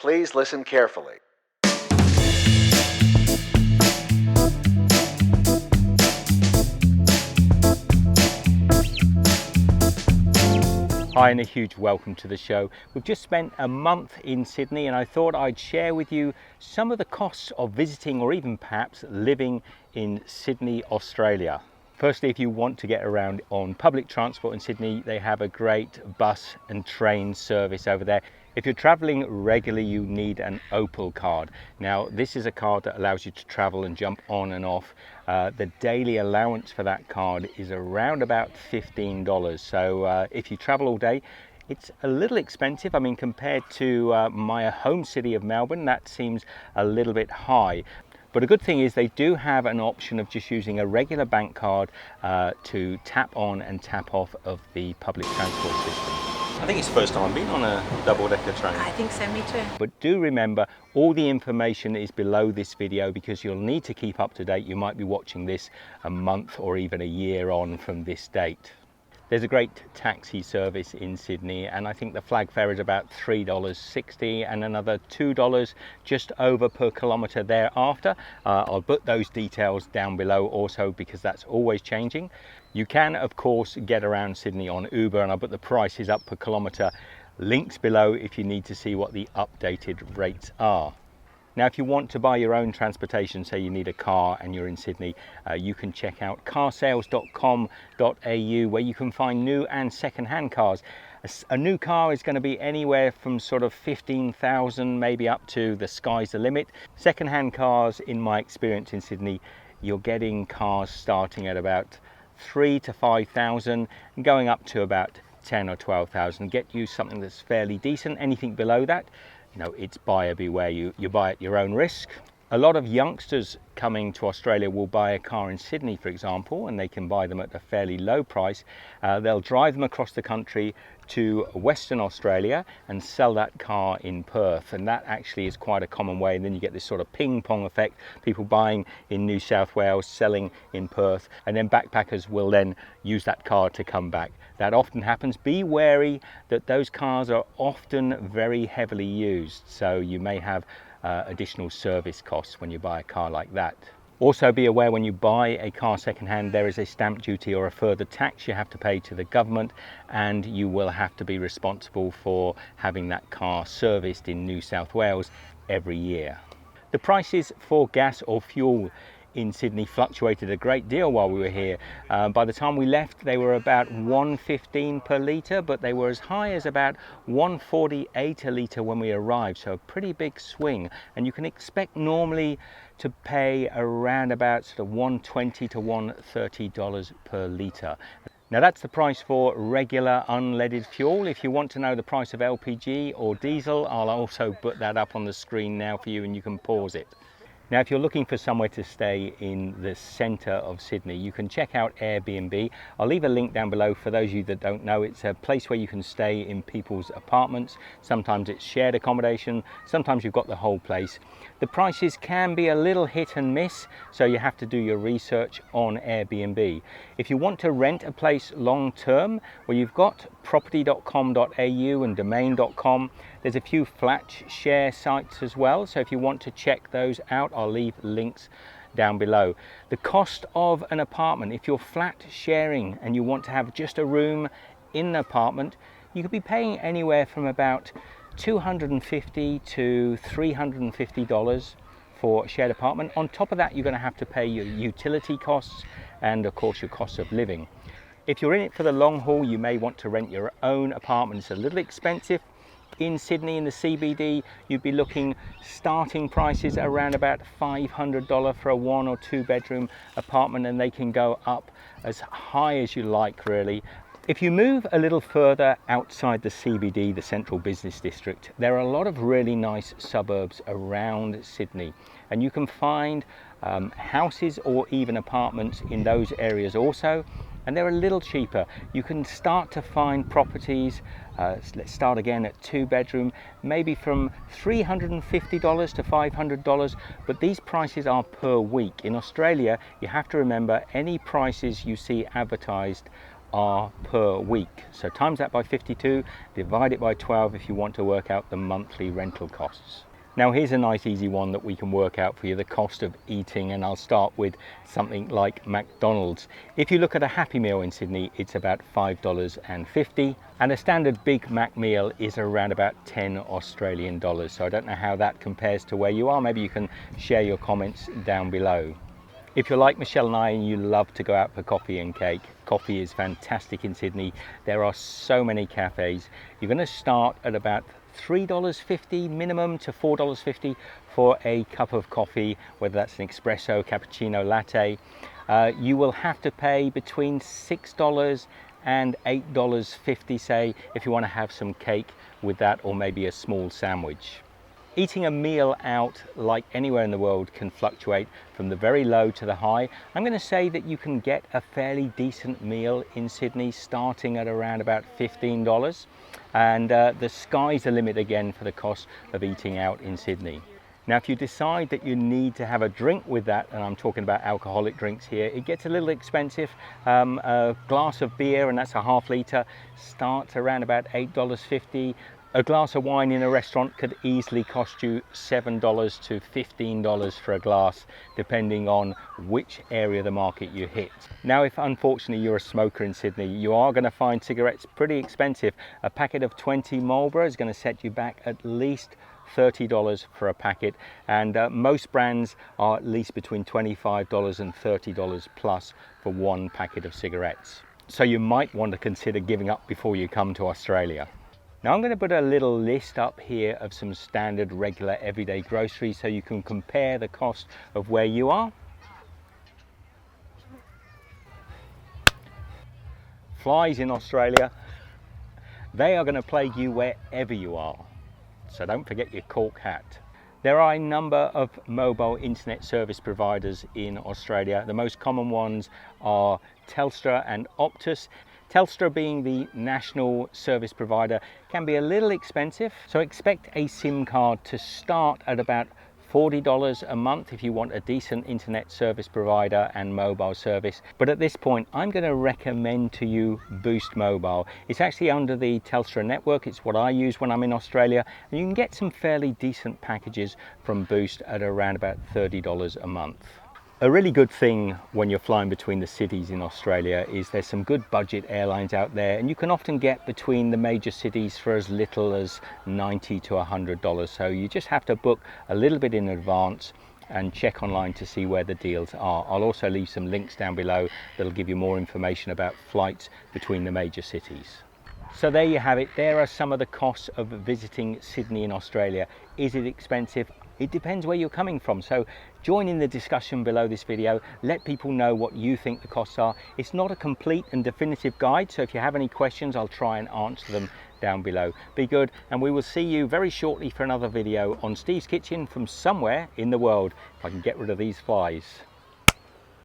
Please listen carefully. Hi and a huge welcome to the show. We've just spent a month in Sydney and I thought I'd share with you some of the costs of visiting or even perhaps living in Sydney, Australia. Firstly, if you want to get around on public transport in Sydney, they have a great bus and train service over there. If you're traveling regularly, you need an Opal card. Now, this is a card that allows you to travel and jump on and off. The daily allowance for that card is around about $15. So if you travel all day, it's a little expensive. I mean, compared to my home city of Melbourne, that seems a little bit high. But a good thing is they do have an option of just using a regular bank card to tap on and tap off of the public transport system. I think it's the first time I've been on a double-decker train. I think so, me too. But do remember, all the information is below this video because you'll need to keep up to date. You might be watching this a month or even a year on from this date. There's a great taxi service in Sydney and I think the flag fare is about $3.60 and another $2 just over per kilometre thereafter. I'll put those details down below also because that's always changing. You can of course get around Sydney on Uber and I'll put the prices up per kilometre links below if you need to see what the updated rates are. Now, if you want to buy your own transportation, say you need a car and you're in Sydney, you can check out carsales.com.au where you can find new and second-hand cars. A new car is going to be anywhere from sort of 15,000 maybe up to the sky's the limit. Second-hand cars, in my experience in Sydney, you're getting cars starting at about 3,000 to 5,000 and going up to about 10 or 12,000. Get you something that's fairly decent. Anything below that, you know, it's buyer beware. You buy at your own risk. A lot of youngsters coming to Australia will buy a car in Sydney, for example, and they can buy them at a fairly low price. They'll drive them across the country to Western Australia and sell that car in Perth, and that actually is quite a common way. And then you get this sort of ping pong effect, people buying in New South Wales, selling in Perth, and then backpackers will then use that car to come back. That often happens. Be wary that those cars are often very heavily used, so you may have additional service costs when you buy a car like that. Also be aware when you buy a car second-hand, there is a stamp duty or a further tax you have to pay to the government, and you will have to be responsible for having that car serviced in New South Wales every year. The prices for gas or fuel in Sydney fluctuated a great deal while we were here. By the time we left, they were about $1.15 per litre, but they were as high as about $1.48 a litre when we arrived, so a pretty big swing. And you can expect normally to pay around about sort of $1.20 to $1.30 per litre. Now that's the price for regular unleaded fuel. If you want to know the price of LPG or diesel, I'll also put that up on the screen now for you and you can pause it. Now, if you're looking for somewhere to stay in the centre of Sydney, you can check out AIRBNB. I'll leave a link down below for those of you that don't know. It's a place where you can stay in people's apartments. Sometimes it's shared accommodation, sometimes you've got the whole place. The prices can be a little hit and miss, so you have to do your research on Airbnb. If you want to rent a place long term, well, you've got property.com.au and domain.com. There's a few flat share sites as well, so if you want to check those out, I'll leave links down below. The cost of an apartment, if you're flat sharing and you want to have just a room in an apartment, you could be paying anywhere from about $250 to $350 for a shared apartment. On top of that, you're going to have to pay your utility costs and of course your cost of living. If you're in it for the long haul, you may want to rent your own apartment. It's a little expensive. In Sydney, in the CBD, you'd be looking starting prices around about $500 for a 1 or 2 bedroom apartment, and they can go up as high as you like, really. If you move a little further outside the CBD, the Central Business District, there are a lot of really nice suburbs around Sydney, and you can find houses or even apartments in those areas also, and they're a little cheaper. You can start to find properties, let's start again at 2 bedroom, maybe from $350 to $500, but these prices are per week. In Australia, you have to remember any prices you see advertised are per week. So times that by 52, divide it by 12 if you want to work out the monthly rental costs. Now here's a nice easy one that we can work out for you, the cost of eating, and I'll start with something like McDonald's. If you look at a Happy Meal in Sydney, it's about $5.50, and a standard Big Mac meal is around about 10 Australian dollars. So I don't know how that compares to where you are. Maybe you can share your comments down below. If you're like Michelle and I and you love to go out for coffee and cake, coffee is fantastic in Sydney. There are so many cafes. You're going to start at about $3.50 minimum to $4.50 for a cup of coffee, whether that's an espresso, cappuccino, latte. You will have to pay between $6 and $8.50, say, if you want to have some cake with that, or maybe a small sandwich. Eating a meal out, like anywhere in the world, can fluctuate from the very low to the high. I'm going to say that you can get a fairly decent meal in Sydney starting at around about $15. And the sky's the limit again for the cost of eating out in Sydney. Now, if you decide that you need to have a drink with that, and I'm talking about alcoholic drinks here, it gets a little expensive. A glass of beer, and that's a half litre, starts around about $8.50. A glass of wine in a restaurant could easily cost you $7 to $15 for a glass, depending on which area of the market you hit. Now, if unfortunately you're a smoker in Sydney, you are going to find cigarettes pretty expensive. A packet of 20 Marlboro is going to set you back at least $30 for a packet, and most brands are at least between $25 and $30 plus for one packet of cigarettes. So you might want to consider giving up before you come to Australia. Now I'm going to put a little list up here of some standard, regular, everyday groceries so you can compare the cost of where you are. Flies in Australia, they are going to plague you wherever you are. So don't forget your cork hat. There are a number of mobile internet service providers in Australia. The most common ones are Telstra and Optus. Telstra, being the national service provider, can be a little expensive, so expect a SIM card to start at about $40 a month if you want a decent internet service provider and mobile service. But at this point, I'm going to recommend to you Boost Mobile. It's actually under the Telstra network. It's what I use when I'm in Australia, and you can get some fairly decent packages from Boost at around about $30 a month. A really good thing when you're flying between the cities in Australia is there's some good budget airlines out there, and you can often get between the major cities for as little as $90 to $100. So you just have to book a little bit in advance and check online to see where the deals are. I'll also leave some links down below that'll give you more information about flights between the major cities. So there you have it. There are some of the costs of visiting Sydney in Australia. Is it expensive? It depends where you're coming from. So join in the discussion below this video. Let people know what you think the costs are. It's not a complete and definitive guide, so if you have any questions, I'll try and answer them down below. Be good, and we will see you very shortly for another video on Steve's Kitchen from somewhere in the world, if I can get rid of these flies.